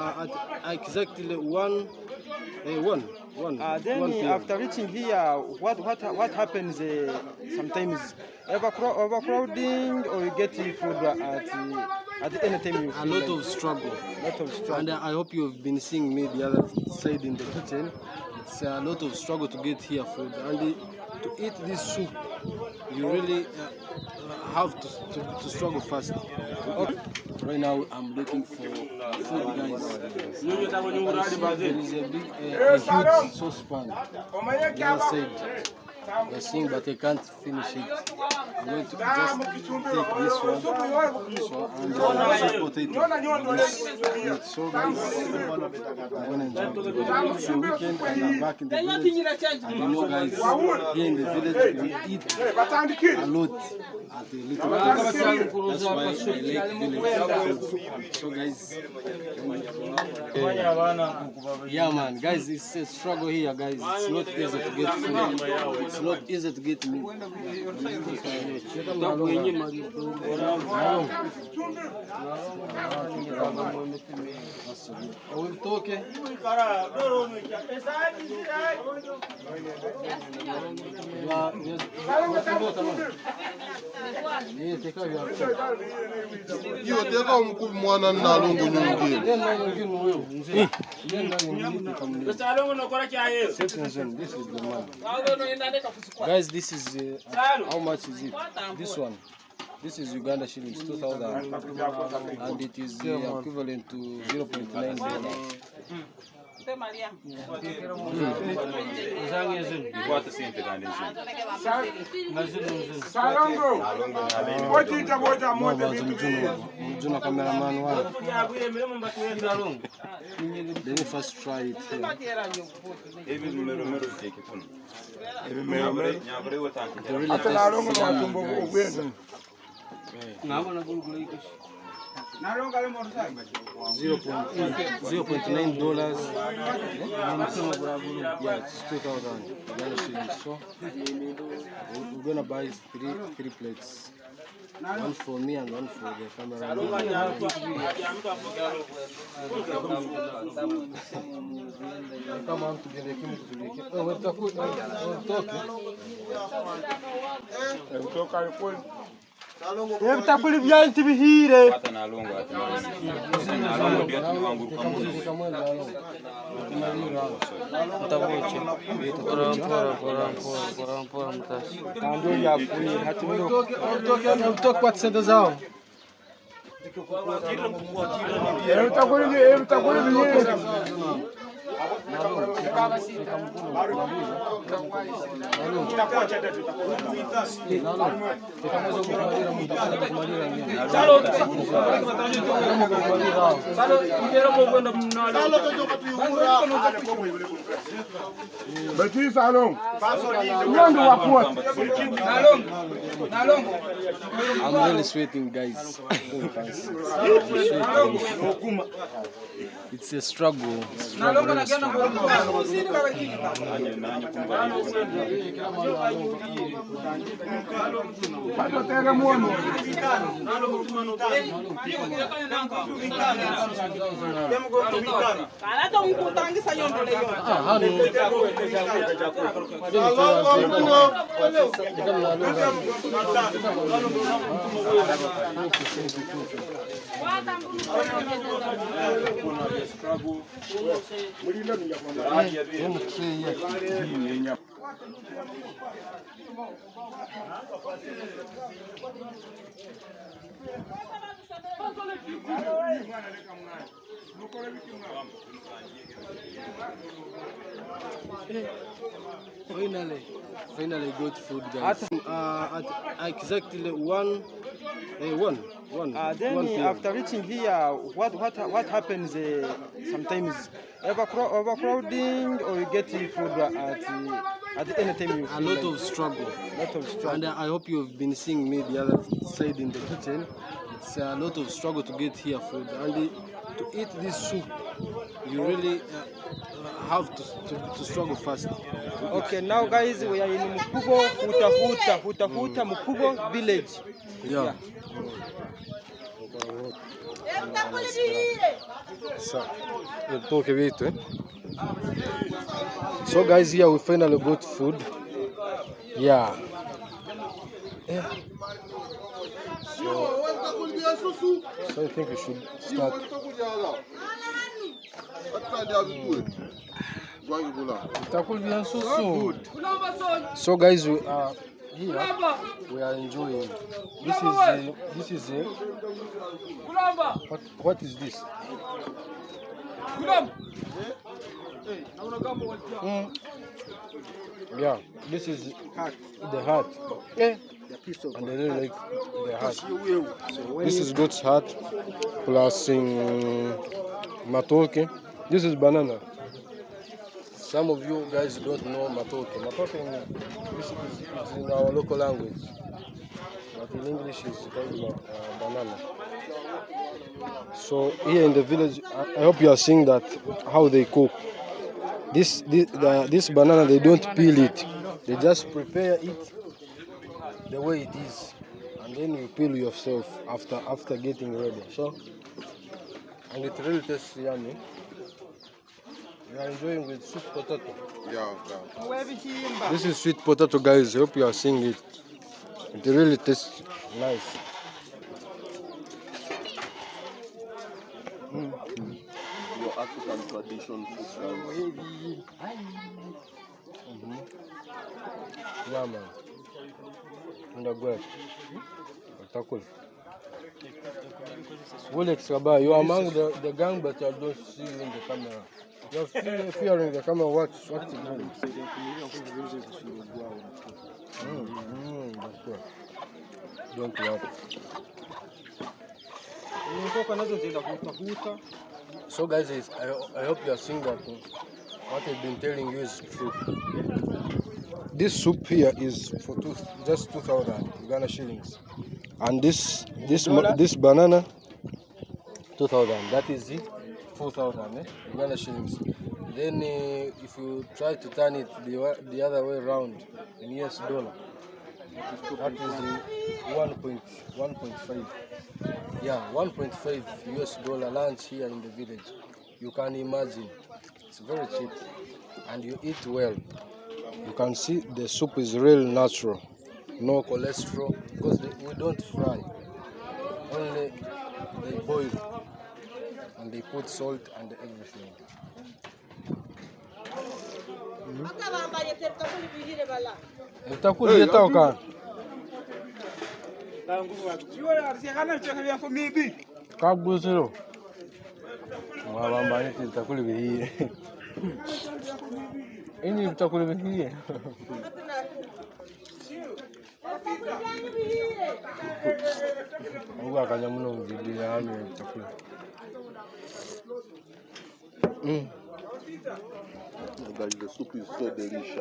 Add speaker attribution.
Speaker 1: at exactly one
Speaker 2: then after reaching here, what happens? Sometimes overcrowding, or you get food at any time you
Speaker 1: a lot of struggle. And I hope you've been seeing me the other side in the kitchen. It's a lot of struggle to get here food, and to eat this soup, you really have to struggle fast. Okay. Right now I'm looking for food, guys. There is a big, huge saucepan the other side. They're seeing, but I can't finish it. I'm going to just take this one, and sweet potato. So guys, I'm going to enjoy it. It's a weekend and I'm back in the village. And you know guys, here in the village we eat a lot at the little place. That's why I like village. So guys, yeah man, guys, it's a struggle here guys. It's not easy to get food. It's not easy to get meat. This is the man. Guys, this is how much is it? This one. This is Uganda shillings, 2,000, and it is equivalent to $0.9. Let me first try it here. $0.9. Yeah, it's 2,000. So we're gonna buy three plates. One for me and one for the camera. Come on together. I'm really sweating, guys. It's a struggle. Finally good food, guys. At exactly one.
Speaker 2: Then after reaching here, what happens? Sometimes overcrowding, or you get food at any time you
Speaker 1: a lot of struggle. And I hope you've been seeing me the other side in the kitchen. It's a lot of struggle to get here food, and to eat this soup, you really have to struggle fast.
Speaker 2: Okay, now guys, we are in Mukubo, Huta Mukubo village.
Speaker 1: Yeah.
Speaker 2: So
Speaker 1: So guys, here we finally got food. Yeah. So I think we should start. So guys, we are here. We are enjoying. This is what is this? Yeah, this is the heart. And I really like the heart. This is goat's heart plus matoke. This is banana. Some of you guys don't know matoke. Matoke is in our local language, but in English it's called banana. So here in the village, I hope you are seeing that how they cook. This banana, they don't peel it. They just prepare it the way it is, and then you peel yourself after getting ready. So, and it really tastes yummy. We are enjoying with sweet potato. This is sweet potato, guys. I hope you are seeing it. It really tastes nice.
Speaker 3: Your African tradition food.
Speaker 1: Yeah, man. Underground. Cool. You are among the gang, but I don't see you in the camera. You're still fearing the camera. What's the name? That's good. Don't worry. So guys, I hope you are seeing that what I've been telling you is true. This soup here is for just 2,000 Ghana shillings, and this banana 2,000. That is it, 4,000 Ghana shillings. Then if you try to turn it the other way around in US dollar, that is 1.5. Yeah, 1.5 US dollar lunch here in the village. You can imagine, it's very cheap, and you eat well. You can see the soup is real natural, no cholesterol, because we don't fry, only they boil and they put salt and everything. Ini vitakula vingine. Mungu akanyamuna mzidi ya hali vitakula.
Speaker 3: Guys, the soup is so delicious.